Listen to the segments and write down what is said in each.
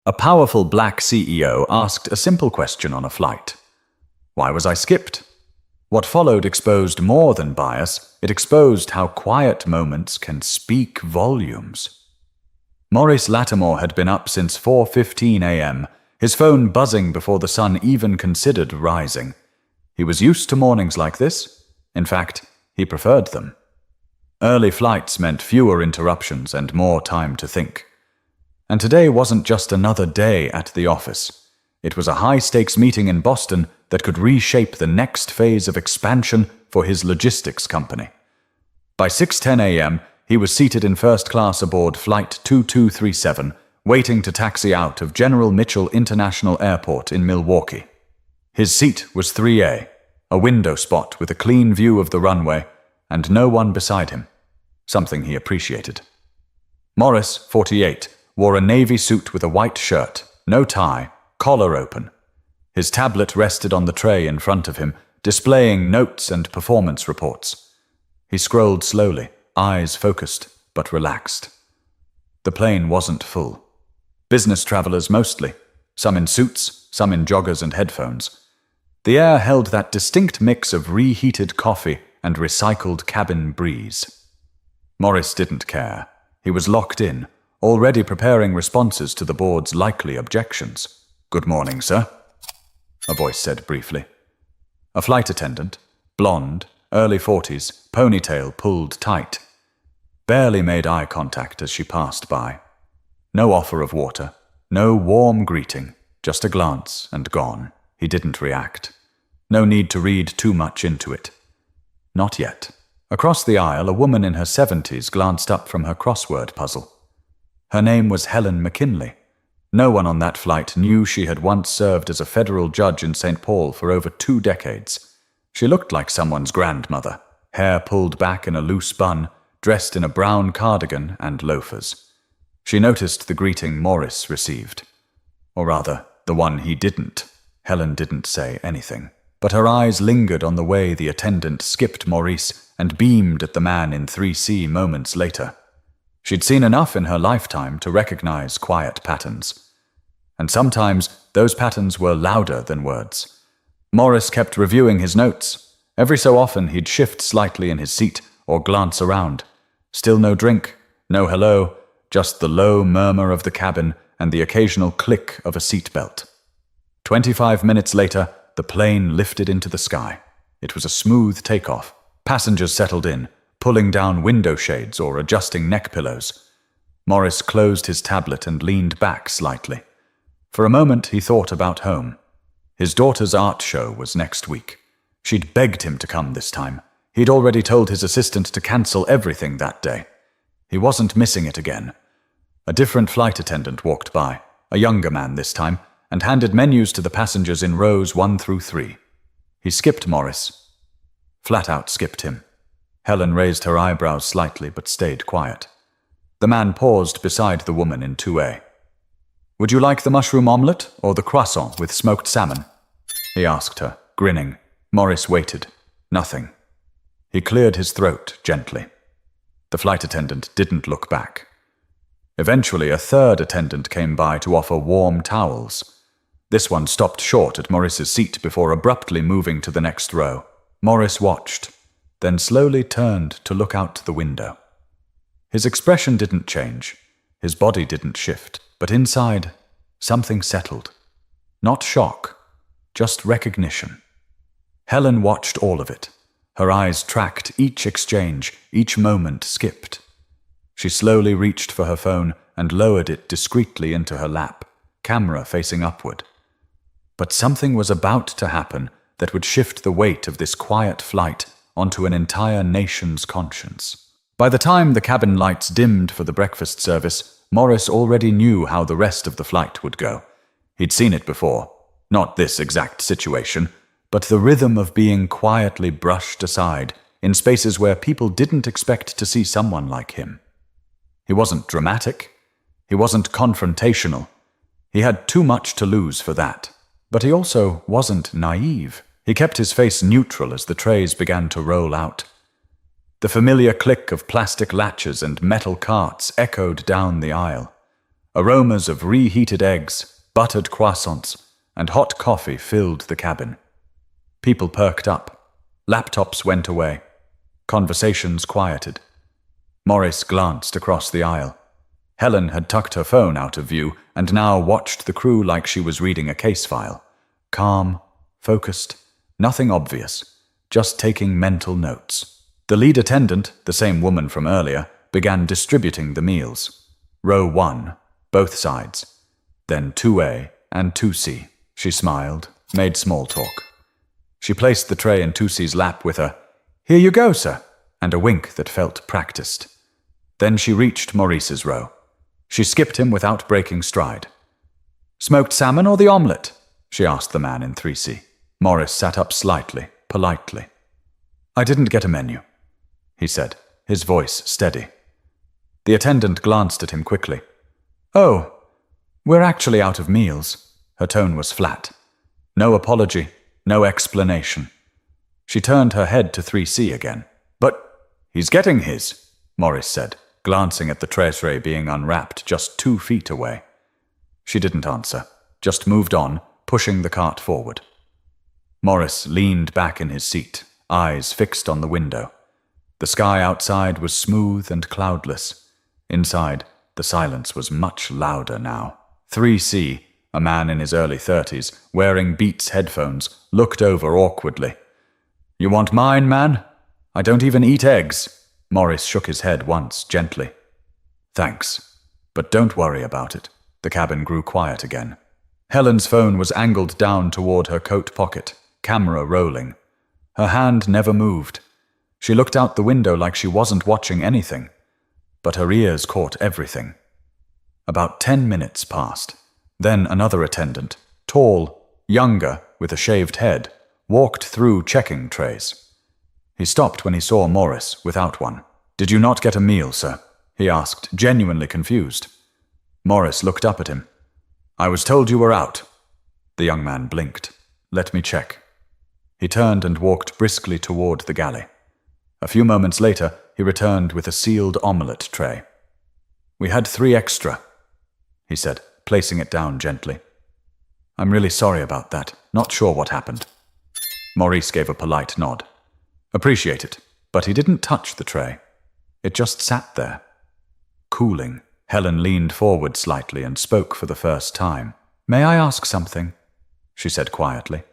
A powerful black CEO asked a simple question on a flight. Why was I skipped? What followed exposed more than bias. It exposed how quiet moments can speak volumes. Maurice Lattimore had been up since 4:15 a.m., his phone buzzing before the sun even considered rising. He was used to mornings like this. In fact, he preferred them. Early flights meant fewer interruptions and more time to think. And today wasn't just another day at the office. It was a high-stakes meeting in Boston that could reshape the next phase of expansion for his logistics company. By 6:10 a.m., he was seated in first class aboard Flight 2237, waiting to taxi out of General Mitchell International Airport in Milwaukee. His seat was 3A, a window spot with a clean view of the runway, and no one beside him, something he appreciated. Maurice, 48, wore a navy suit with a white shirt, no tie, collar open. His tablet rested on the tray in front of him, displaying notes and performance reports. He scrolled slowly, eyes focused, but relaxed. The plane wasn't full. Business travelers mostly, some in suits, some in joggers and headphones. The air held that distinct mix of reheated coffee and recycled cabin breeze. Maurice didn't care. He was locked in, already preparing responses to the board's likely objections. "Good morning, sir," a voice said briefly. A flight attendant, blonde, early 40s, ponytail pulled tight, barely made eye contact as she passed by. No offer of water, no warm greeting, just a glance and gone. He didn't react. No need to read too much into it. Not yet. Across the aisle, a woman in her 70s glanced up from her crossword puzzle. Her name was Helen McKinley. No one on that flight knew she had once served as a federal judge in St. Paul for over 2 decades. She looked like someone's grandmother, hair pulled back in a loose bun, dressed in a brown cardigan and loafers. She noticed the greeting Maurice received. Or rather, the one he didn't. Helen didn't say anything, but her eyes lingered on the way the attendant skipped Maurice and beamed at the man in 3C moments later. She'd seen enough in her lifetime to recognize quiet patterns. And sometimes those patterns were louder than words. Maurice kept reviewing his notes. Every so often he'd shift slightly in his seat or glance around. Still no drink, no hello, just the low murmur of the cabin and the occasional click of a seatbelt. 25 minutes later, the plane lifted into the sky. It was a smooth takeoff. Passengers settled in, pulling down window shades or adjusting neck pillows. Maurice closed his tablet and leaned back slightly. For a moment he thought about home. His daughter's art show was next week. She'd begged him to come this time. He'd already told his assistant to cancel everything that day. He wasn't missing it again. A different flight attendant walked by, a younger man this time, and handed menus to the passengers in rows 1 through 3. He skipped Maurice. Flat out skipped him. Helen raised her eyebrows slightly but stayed quiet. The man paused beside the woman in 2A. "Would you like the mushroom omelette or the croissant with smoked salmon?" he asked her, grinning. Maurice waited. Nothing. He cleared his throat gently. The flight attendant didn't look back. Eventually, a third attendant came by to offer warm towels. This one stopped short at Maurice's seat before abruptly moving to the next row. Maurice watched, then slowly turned to look out the window. His expression didn't change. His body didn't shift. But inside, something settled. Not shock, just recognition. Helen watched all of it. Her eyes tracked each exchange, each moment skipped. She slowly reached for her phone and lowered it discreetly into her lap, camera facing upward. But something was about to happen that would shift the weight of this quiet flight onto an entire nation's conscience. By the time the cabin lights dimmed for the breakfast service, Maurice already knew how the rest of the flight would go. He'd seen it before. Not this exact situation, but the rhythm of being quietly brushed aside in spaces where people didn't expect to see someone like him. He wasn't dramatic. He wasn't confrontational. He had too much to lose for that. But he also wasn't naive. He kept his face neutral as the trays began to roll out. The familiar click of plastic latches and metal carts echoed down the aisle. Aromas of reheated eggs, buttered croissants, and hot coffee filled the cabin. People perked up. Laptops went away. Conversations quieted. Maurice glanced across the aisle. Helen had tucked her phone out of view and now watched the crew like she was reading a case file. Calm, focused, nothing obvious, just taking mental notes. The lead attendant, the same woman from earlier, began distributing the meals. Row 1, both sides. Then 2A and 2C. She smiled, made small talk. She placed the tray in 2C's lap with a, "Here you go, sir," and a wink that felt practiced. Then she reached Maurice's row. She skipped him without breaking stride. "Smoked salmon or the omelette?" she asked the man in 3C. Maurice sat up slightly, politely. "I didn't get a menu," he said, his voice steady. The attendant glanced at him quickly. "Oh, we're actually out of meals." Her tone was flat. No apology, no explanation. She turned her head to 3C again. "But he's getting his," Maurice said, glancing at the tray being unwrapped just 2 feet away. She didn't answer, just moved on, pushing the cart forward. Maurice leaned back in his seat, eyes fixed on the window. The sky outside was smooth and cloudless. Inside, the silence was much louder now. 3C, a man in his early 30s, wearing Beats headphones, looked over awkwardly. "You want mine, man? I don't even eat eggs." Maurice shook his head once, gently. "Thanks, but don't worry about it." The cabin grew quiet again. Helen's phone was angled down toward her coat pocket, camera rolling. Her hand never moved. She looked out the window like she wasn't watching anything, but her ears caught everything. About 10 minutes passed. Then another attendant, tall, younger, with a shaved head, walked through checking trays. He stopped when he saw Maurice without one. "Did you not get a meal, sir?" he asked, genuinely confused. Maurice looked up at him. "I was told you were out." The young man blinked. "Let me check." He turned and walked briskly toward the galley. A few moments later, he returned with a sealed omelette tray. "We had 3 extra," he said, placing it down gently. "I'm really sorry about that. Not sure what happened." Maurice gave a polite nod. "Appreciate it," but he didn't touch the tray. It just sat there. Cooling. Helen leaned forward slightly and spoke for the first time. "May I ask something?" she said quietly.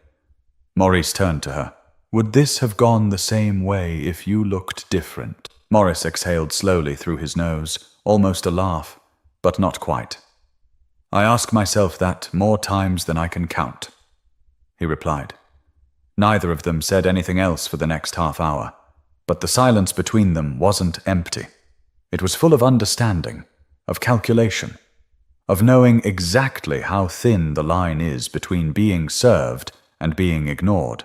Maurice turned to her. "Would this have gone the same way if you looked different?" Maurice exhaled slowly through his nose, almost a laugh, but not quite. "I ask myself that more times than I can count," he replied. Neither of them said anything else for the next half hour, but the silence between them wasn't empty. It was full of understanding, of calculation, of knowing exactly how thin the line is between being served and being ignored,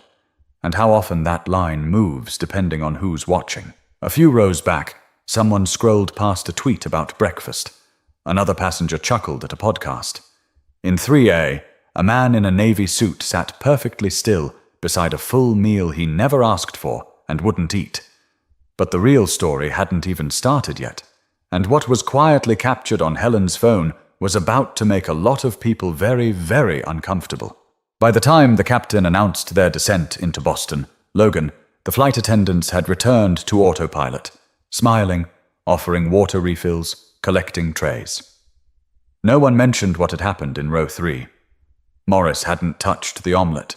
and how often that line moves depending on who's watching. A few rows back, someone scrolled past a tweet about breakfast. Another passenger chuckled at a podcast. In 3A, a man in a navy suit sat perfectly still beside a full meal he never asked for and wouldn't eat. But the real story hadn't even started yet, and what was quietly captured on Helen's phone was about to make a lot of people very, very uncomfortable. By the time the captain announced their descent into Boston, Logan, the flight attendants had returned to autopilot, smiling, offering water refills, collecting trays. No one mentioned what had happened in row 3. Maurice hadn't touched the omelette.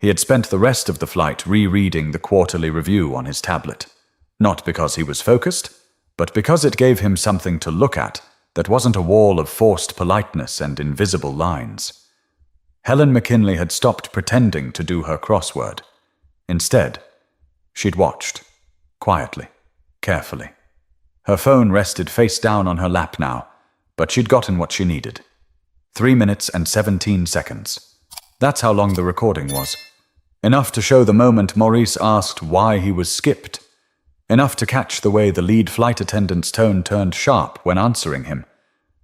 He had spent the rest of the flight rereading the quarterly review on his tablet, not because he was focused, but because it gave him something to look at that wasn't a wall of forced politeness and invisible lines. Helen McKinley had stopped pretending to do her crossword. Instead, she'd watched, quietly, carefully. Her phone rested face down on her lap now, but she'd gotten what she needed. 3 minutes and 17 seconds. That's how long the recording was. Enough to show the moment Maurice asked why he was skipped. Enough to catch the way the lead flight attendant's tone turned sharp when answering him.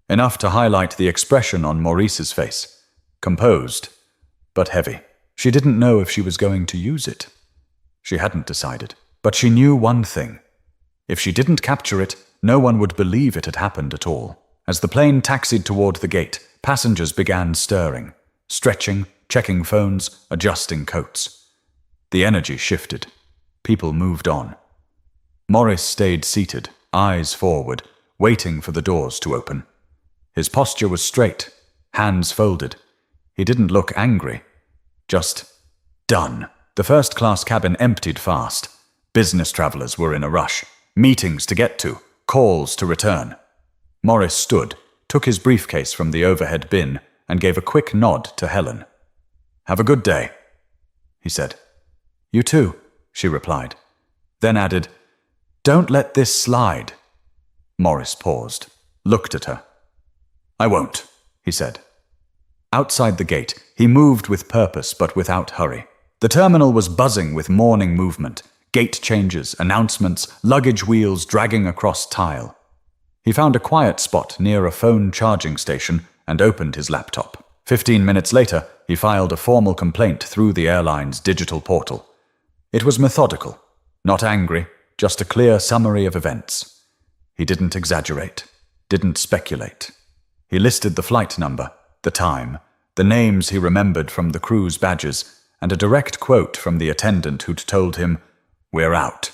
Enough to highlight the expression on Maurice's face. Composed, but heavy. She didn't know if she was going to use it. She hadn't decided. But she knew one thing. If she didn't capture it, no one would believe it had happened at all. As the plane taxied toward the gate, passengers began stirring, stretching, checking phones, adjusting coats. The energy shifted. People moved on. Maurice stayed seated, eyes forward, waiting for the doors to open. His posture was straight, hands folded. He didn't look angry. Just done. The first-class cabin emptied fast. Business travelers were in a rush. Meetings to get to, calls to return. Maurice stood, took his briefcase from the overhead bin, and gave a quick nod to Helen. "Have a good day," he said. "You too," she replied. Then added, "Don't let this slide." Maurice paused, looked at her. "I won't," he said. Outside the gate, he moved with purpose but without hurry. The terminal was buzzing with morning movement, gate changes, announcements, luggage wheels dragging across tile. He found a quiet spot near a phone charging station and opened his laptop. 15 minutes later, he filed a formal complaint through the airline's digital portal. It was methodical, not angry, just a clear summary of events. He didn't exaggerate, didn't speculate. He listed the flight number, the time, the names he remembered from the crew's badges, and a direct quote from the attendant who'd told him, "We're out."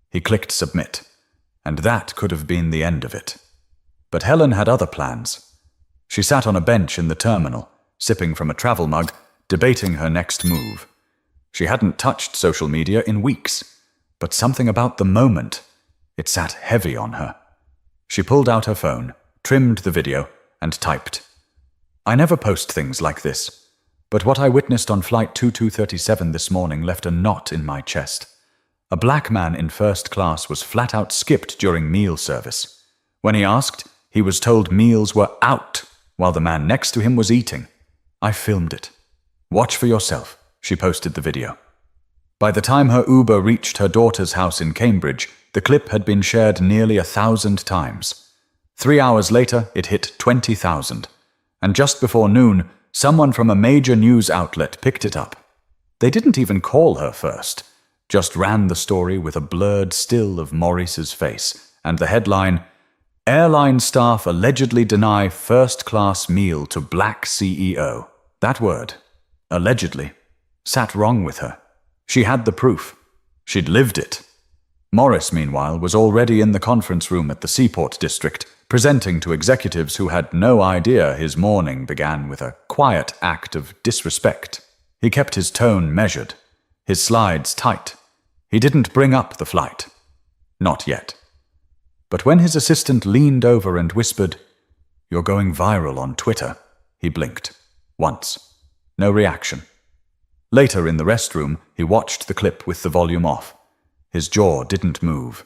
He clicked submit, and that could have been the end of it. But Helen had other plans. She sat on a bench in the terminal, sipping from a travel mug, debating her next move. She hadn't touched social media in weeks, but something about the moment, it sat heavy on her. She pulled out her phone, trimmed the video, and typed. "I never post things like this, but what I witnessed on Flight 2237 this morning left a knot in my chest. A black man in first class was flat out skipped during meal service. When he asked, he was told meals were out, while the man next to him was eating. I filmed it. Watch for yourself," she posted the video. By the time her Uber reached her daughter's house in Cambridge, the clip had been shared nearly 1,000 times. 3 hours later, it hit 20,000. And just before noon, someone from a major news outlet picked it up. They didn't even call her first, just ran the story with a blurred still of Maurice's face, and the headline, "Airline staff allegedly deny first-class meal to black CEO." That word, allegedly, sat wrong with her. She had the proof. She'd lived it. Maurice, meanwhile, was already in the conference room at the Seaport District, presenting to executives who had no idea his morning began with a quiet act of disrespect. He kept his tone measured, his slides tight. He didn't bring up the flight. Not yet. But when his assistant leaned over and whispered, "You're going viral on Twitter," he blinked. Once. No reaction. Later in the restroom, he watched the clip with the volume off. His jaw didn't move,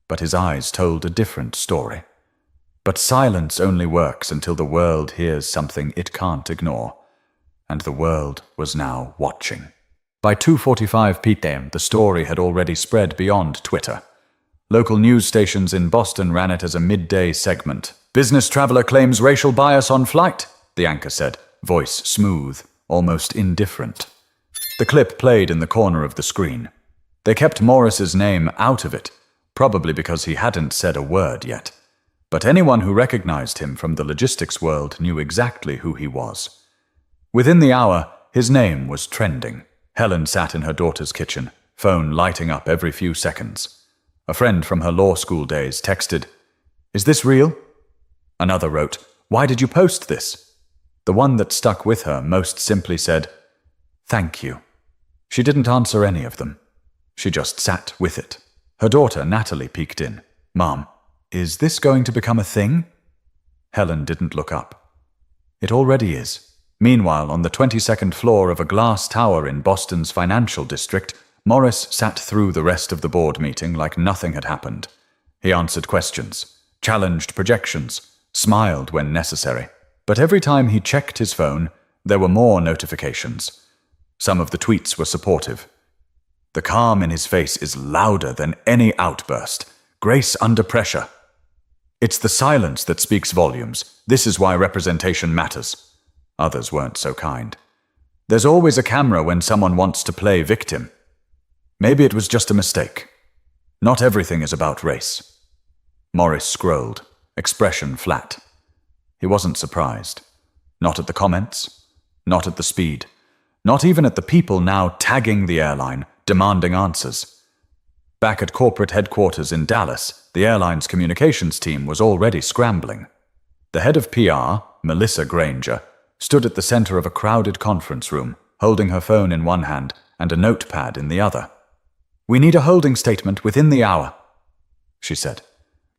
but his eyes told a different story. But silence only works until the world hears something it can't ignore. And the world was now watching. By 2:45 p.m., the story had already spread beyond Twitter. Local news stations in Boston ran it as a midday segment. "Business traveler claims racial bias on flight," the anchor said, voice smooth, almost indifferent. The clip played in the corner of the screen. They kept Maurice's name out of it, probably because he hadn't said a word yet. But anyone who recognized him from the logistics world knew exactly who he was. Within the hour, his name was trending. Helen sat in her daughter's kitchen, phone lighting up every few seconds. A friend from her law school days texted, "Is this real?" Another wrote, "Why did you post this?" The one that stuck with her most simply said, "Thank you." She didn't answer any of them. She just sat with it. Her daughter, Natalie, peeked in. "Mom, is this going to become a thing?" Helen didn't look up. It already is. Meanwhile, on the 22nd floor of a glass tower in Boston's financial district, Maurice sat through the rest of the board meeting like nothing had happened. He answered questions, challenged projections, smiled when necessary. But every time he checked his phone, there were more notifications. Some of the tweets were supportive. "The calm in his face is louder than any outburst. Grace under pressure. It's the silence that speaks volumes. This is why representation matters." Others weren't so kind. "There's always a camera when someone wants to play victim." Maybe it was just a mistake. Not everything is about race. Maurice scrolled, expression flat. He wasn't surprised. Not at the comments, not at the speed, not even at the people now tagging the airline, demanding answers. Back at corporate headquarters in Dallas, the airline's communications team was already scrambling. The head of PR, Melissa Granger, stood at the center of a crowded conference room, holding her phone in one hand and a notepad in the other. "We need a holding statement within the hour," she said.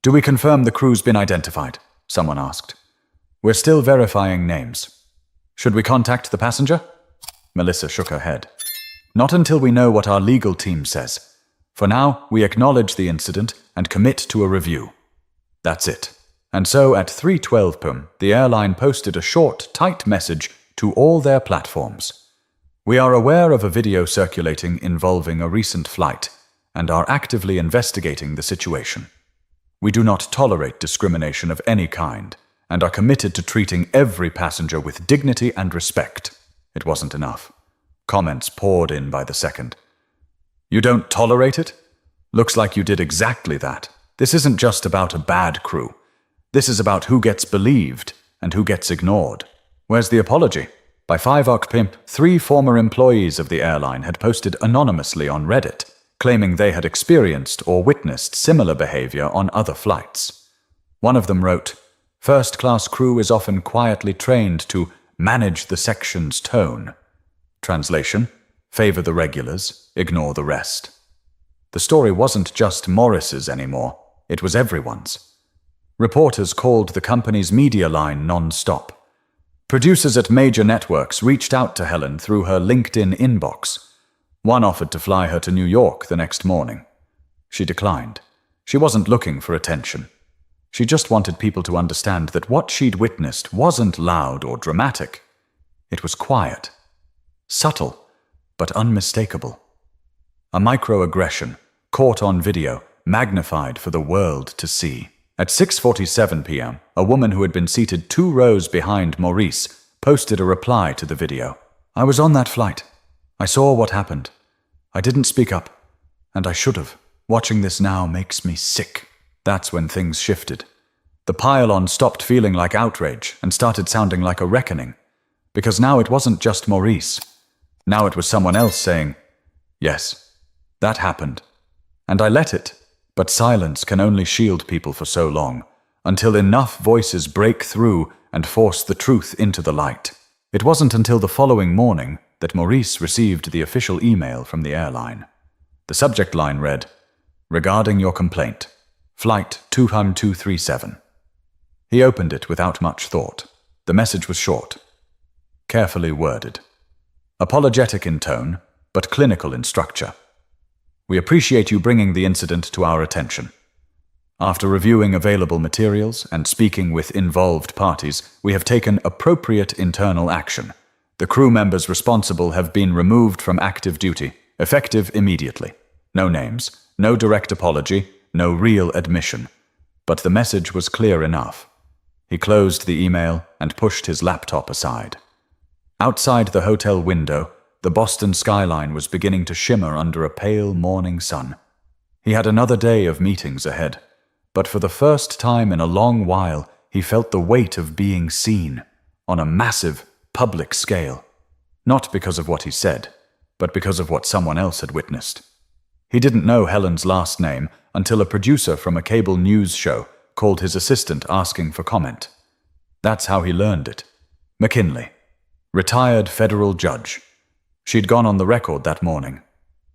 "Do we confirm the crew's been identified?" someone asked. "We're still verifying names." "Should we contact the passenger?" Melissa shook her head. "Not until we know what our legal team says. For now, we acknowledge the incident and commit to a review." That's it. And so at 3:12 p.m., the airline posted a short, tight message to all their platforms. "We are aware of a video circulating involving a recent flight and are actively investigating the situation. We do not tolerate discrimination of any kind and are committed to treating every passenger with dignity and respect." It wasn't enough. Comments poured in by the second. "You don't tolerate it? Looks like you did exactly that. This isn't just about a bad crew. This is about who gets believed and who gets ignored. Where's the apology?" By 5 p.m., 3 former employees of the airline had posted anonymously on Reddit, claiming they had experienced or witnessed similar behavior on other flights. One of them wrote, "First-class crew is often quietly trained to manage the section's tone." Translation: favor the regulars, ignore the rest. The story wasn't just Maurice's anymore, it was everyone's. Reporters called the company's media line non-stop. Producers at major networks reached out to Helen through her LinkedIn inbox. One offered to fly her to New York the next morning. She declined. She wasn't looking for attention. She just wanted people to understand that what she'd witnessed wasn't loud or dramatic. It was quiet, subtle, but unmistakable. A microaggression, caught on video, magnified for the world to see. At 6:47 p.m., a woman who had been seated 2 rows behind Maurice posted a reply to the video. "I was on that flight. I saw what happened. I didn't speak up, and I should have. Watching this now makes me sick." That's when things shifted. The pile-on stopped feeling like outrage and started sounding like a reckoning. Because now it wasn't just Maurice. Now it was someone else saying, "Yes, that happened. And I let it. But silence can only shield people for so long, until enough voices break through and force the truth into the light." It wasn't until the following morning that Maurice received the official email from the airline. The subject line read, "Regarding your complaint, Flight 237. He opened it without much thought. The message was short, carefully worded, apologetic in tone, but clinical in structure. "We appreciate you bringing the incident to our attention. After reviewing available materials and speaking with involved parties, we have taken appropriate internal action. The crew members responsible have been removed from active duty, effective immediately. No names, no direct apology, no real admission. But the message was clear enough." He closed the email and pushed his laptop aside. Outside the hotel window, the Boston skyline was beginning to shimmer under a pale morning sun. He had another day of meetings ahead, but for the first time in a long while, he felt the weight of being seen, on a massive, public scale. Not because of what he said, but because of what someone else had witnessed. He didn't know Helen's last name until a producer from a cable news show called his assistant asking for comment. That's how he learned it. McKinley, retired federal judge. She'd gone on the record that morning.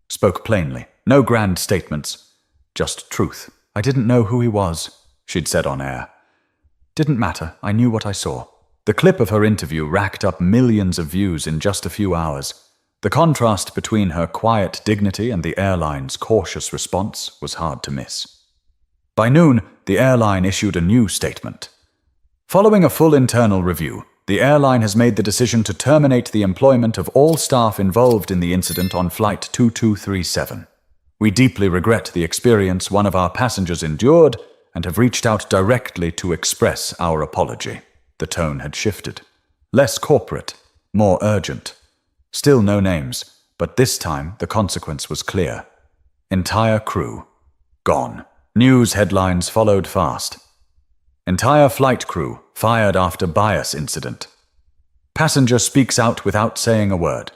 Spoke plainly, no grand statements, just truth. "I didn't know who he was," she'd said on air. "Didn't matter, I knew what I saw." The clip of her interview racked up millions of views in just a few hours. The contrast between her quiet dignity and the airline's cautious response was hard to miss. By noon, the airline issued a new statement. "Following a full internal review, the airline has made the decision to terminate the employment of all staff involved in the incident on Flight 2237. We deeply regret the experience one of our passengers endured and have reached out directly to express our apology." The tone had shifted. Less corporate, more urgent. Still no names, but this time the consequence was clear. Entire crew gone. News headlines followed fast. Entire flight crew fired after bias incident. Passenger speaks out without saying a word.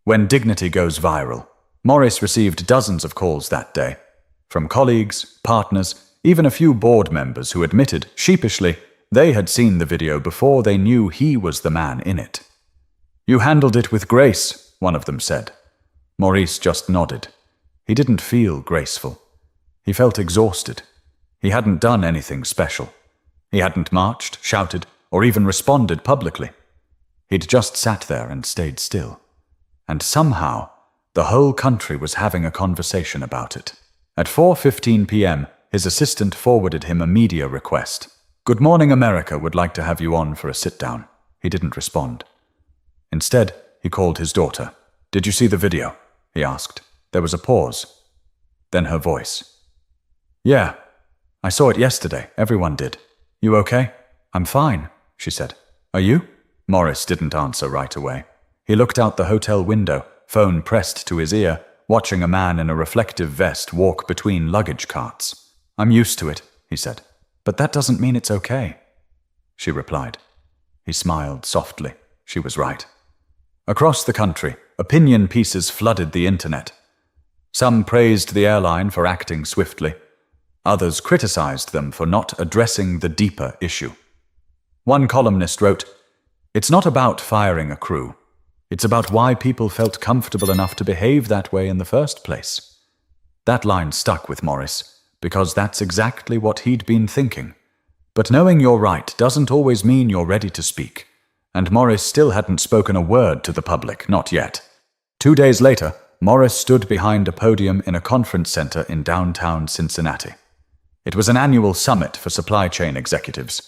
When dignity goes viral, Maurice received dozens of calls that day, from colleagues, partners, even a few board members who admitted, sheepishly, they had seen the video before they knew he was the man in it. "You handled it with grace," one of them said. Maurice just nodded. He didn't feel graceful. He felt exhausted. He hadn't done anything special. He hadn't marched, shouted, or even responded publicly. He'd just sat there and stayed still. And somehow, the whole country was having a conversation about it. At 4:15 p.m., his assistant forwarded him a media request. "Good Morning America would like to have you on for a sit-down." He didn't respond. Instead, he called his daughter. "Did you see the video?" he asked. There was a pause. Then her voice. "Yeah, I saw it yesterday. Everyone did. You okay?" "I'm fine," she said. "Are you?" Maurice didn't answer right away. He looked out the hotel window, phone pressed to his ear, watching a man in a reflective vest walk between luggage carts. "I'm used to it," he said. "But that doesn't mean it's okay," she replied. He smiled softly. She was right. Across the country, opinion pieces flooded the internet. Some praised the airline for acting swiftly. Others criticized them for not addressing the deeper issue. One columnist wrote, "It's not about firing a crew. It's about why people felt comfortable enough to behave that way in the first place." That line stuck with Maurice, because that's exactly what he'd been thinking. But knowing you're right doesn't always mean you're ready to speak. And Maurice still hadn't spoken a word to the public, not yet. 2 days later, Maurice stood behind a podium in a conference center in downtown Cincinnati. It was an annual summit for supply chain executives,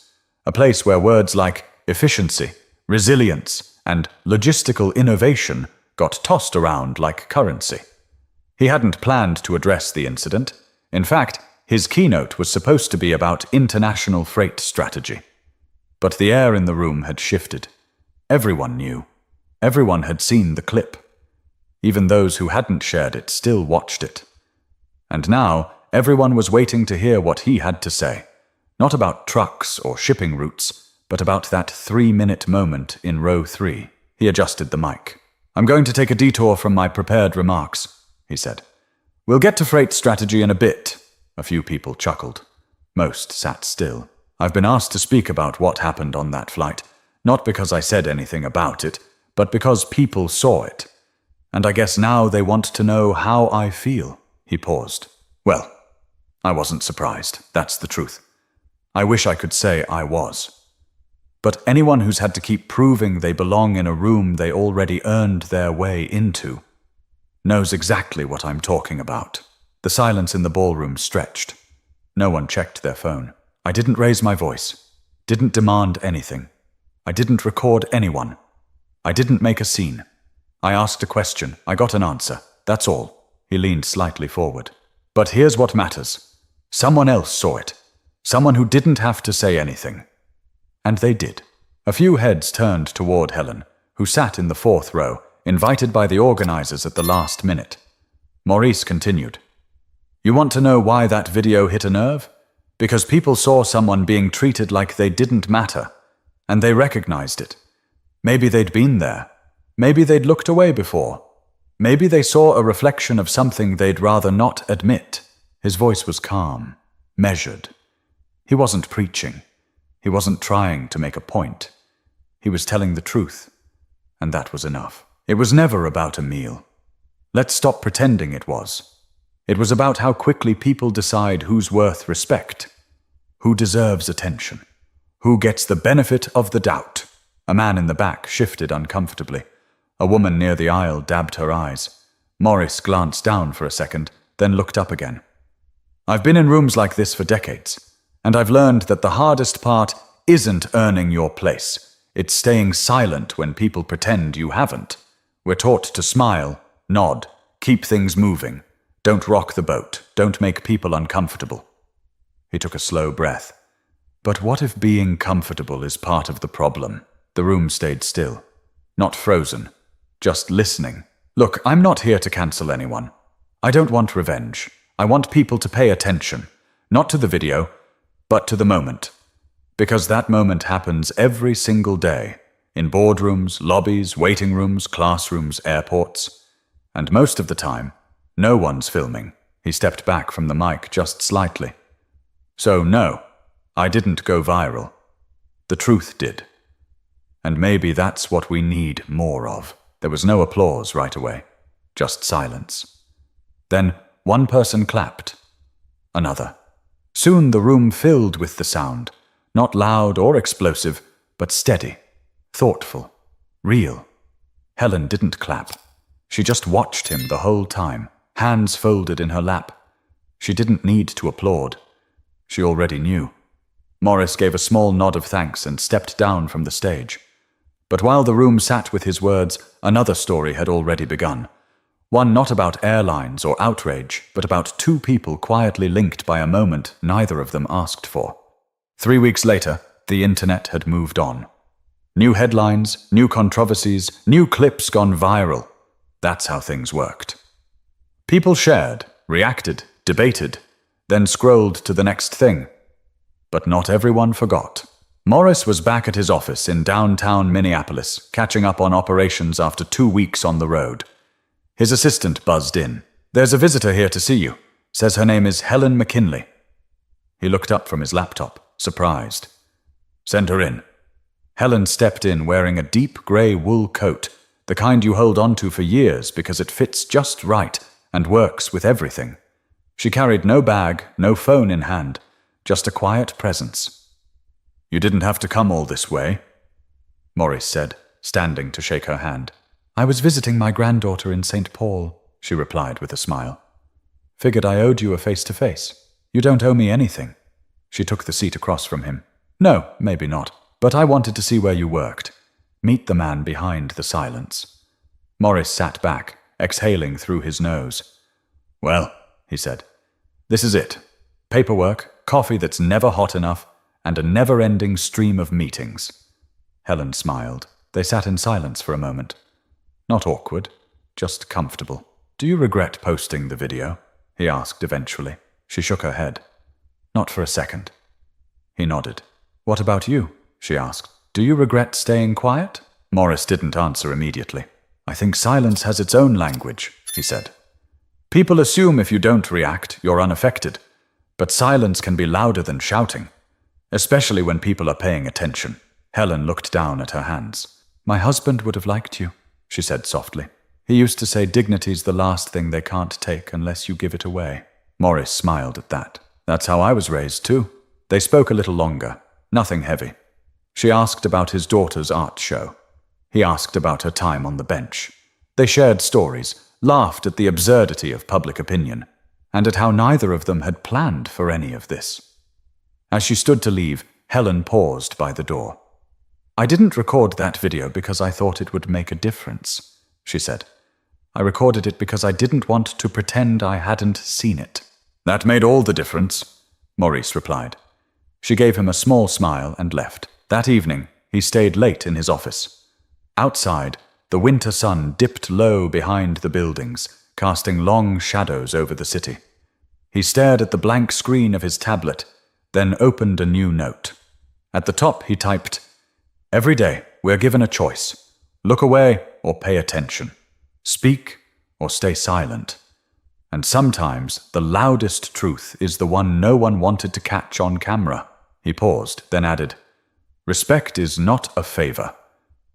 a place where words like efficiency, resilience, and logistical innovation got tossed around like currency. He hadn't planned to address the incident. In fact, his keynote was supposed to be about international freight strategy. But the air in the room had shifted. Everyone knew. Everyone had seen the clip. Even those who hadn't shared it still watched it. And now, everyone was waiting to hear what he had to say. Not about trucks or shipping routes, but about that 3-minute moment in row 3. He adjusted the mic. "I'm going to take a detour from my prepared remarks," he said. "We'll get to freight strategy in a bit." A few people chuckled. Most sat still. "I've been asked to speak about what happened on that flight, not because I said anything about it, but because people saw it. And I guess now they want to know how I feel." He paused. "Well, I wasn't surprised. That's the truth. I wish I could say I was. But anyone who's had to keep proving they belong in a room they already earned their way into knows exactly what I'm talking about." The silence in the ballroom stretched. No one checked their phone. "I didn't raise my voice. Didn't demand anything. I didn't record anyone. I didn't make a scene. I asked a question. I got an answer. That's all." He leaned slightly forward. "But here's what matters. Someone else saw it. Someone who didn't have to say anything." And they did. A few heads turned toward Helen, who sat in the 4th row, invited by the organizers at the last minute. Maurice continued. "You want to know why that video hit a nerve? Because people saw someone being treated like they didn't matter, and they recognized it. Maybe they'd been there. Maybe they'd looked away before. Maybe they saw a reflection of something they'd rather not admit." His voice was calm, measured. He wasn't preaching. He wasn't trying to make a point. He was telling the truth, and that was enough. It was never about a meal. Let's stop pretending it was. It was about how quickly people decide who's worth respect, who deserves attention, who gets the benefit of the doubt. A man in the back shifted uncomfortably. A woman near the aisle dabbed her eyes. Maurice glanced down for a second, then looked up again. "I've been in rooms like this for decades, and I've learned that the hardest part isn't earning your place. It's staying silent when people pretend you haven't. We're taught to smile, nod, keep things moving. Don't rock the boat. Don't make people uncomfortable." He took a slow breath. But what if being comfortable is part of the problem? The room stayed still. Not frozen. Just listening. "Look, I'm not here to cancel anyone. I don't want revenge. I want people to pay attention. Not to the video, but to the moment. Because that moment happens every single day, in boardrooms, lobbies, waiting rooms, classrooms, airports. And most of the time, no one's filming. He stepped back from the mic just slightly. So no, I didn't go viral. The truth did. And maybe that's what we need more of. There was no applause right away, just silence. Then one person clapped. Another. Soon the room filled with the sound, not loud or explosive, but steady, thoughtful, real. Helen didn't clap. She just watched him the whole time, hands folded in her lap. She didn't need to applaud. She already knew. Maurice gave a small nod of thanks and stepped down from the stage. But while the room sat with his words, another story had already begun. One not about airlines or outrage, but about two people quietly linked by a moment neither of them asked for. 3 weeks later, the internet had moved on. New headlines, new controversies, new clips gone viral. That's how things worked. People shared, reacted, debated, then scrolled to the next thing. But not everyone forgot. Maurice was back at his office in downtown Minneapolis, catching up on operations after 2 weeks on the road. His assistant buzzed in. "There's a visitor here to see you. Says her name is Helen McKinley." He looked up from his laptop, surprised. "Send her in." Helen stepped in wearing a deep grey wool coat, the kind you hold onto for years because it fits just right and works with everything. She carried no bag, no phone in hand, just a quiet presence. "You didn't have to come all this way," Maurice said, standing to shake her hand. "I was visiting my granddaughter in St. Paul," she replied with a smile. "Figured I owed you a face-to-face. You don't owe me anything." She took the seat across from him. "No, maybe not, but I wanted to see where you worked. Meet the man behind the silence." Maurice sat back, exhaling through his nose. "Well," he said, "this is it. Paperwork, coffee that's never hot enough, and a never-ending stream of meetings." Helen smiled. They sat in silence for a moment. Not awkward, just comfortable. "Do you regret posting the video?" he asked eventually. She shook her head. "Not for a second." He nodded. "What about you?" she asked. "Do you regret staying quiet?" Maurice didn't answer immediately. "I think silence has its own language," he said. "People assume if you don't react, you're unaffected. But silence can be louder than shouting, especially when people are paying attention." Helen looked down at her hands. "My husband would have liked you," she said softly. "He used to say dignity's the last thing they can't take unless you give it away." Maurice smiled at that. "That's how I was raised too." They spoke a little longer, nothing heavy. She asked about his daughter's art show. He asked about her time on the bench. They shared stories, laughed at the absurdity of public opinion, and at how neither of them had planned for any of this. As she stood to leave, Helen paused by the door. "I didn't record that video because I thought it would make a difference," she said. "I recorded it because I didn't want to pretend I hadn't seen it." "That made all the difference," Maurice replied. She gave him a small smile and left. That evening, he stayed late in his office. Outside, the winter sun dipped low behind the buildings, casting long shadows over the city. He stared at the blank screen of his tablet, then opened a new note. At the top he typed, "Every day we're given a choice. Look away or pay attention. Speak or stay silent. And sometimes the loudest truth is the one no one wanted to catch on camera." He paused, then added, "Respect is not a favor.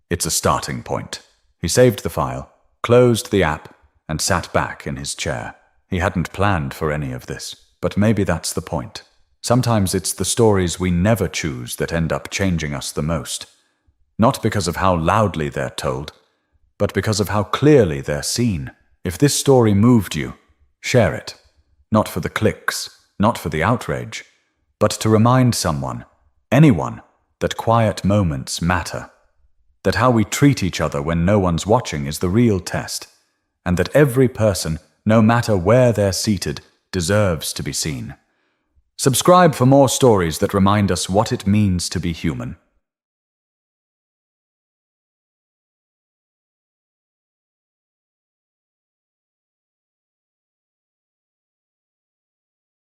It's a starting point." He saved the file, closed the app, and sat back in his chair. He hadn't planned for any of this, but maybe that's the point. Sometimes it's the stories we never choose that end up changing us the most. Not because of how loudly they're told, but because of how clearly they're seen. If this story moved you, share it. Not for the clicks, not for the outrage, but to remind someone, anyone, that quiet moments matter. That how we treat each other when no one's watching is the real test, and that every person, no matter where they're seated, deserves to be seen. Subscribe for more stories that remind us what it means to be human.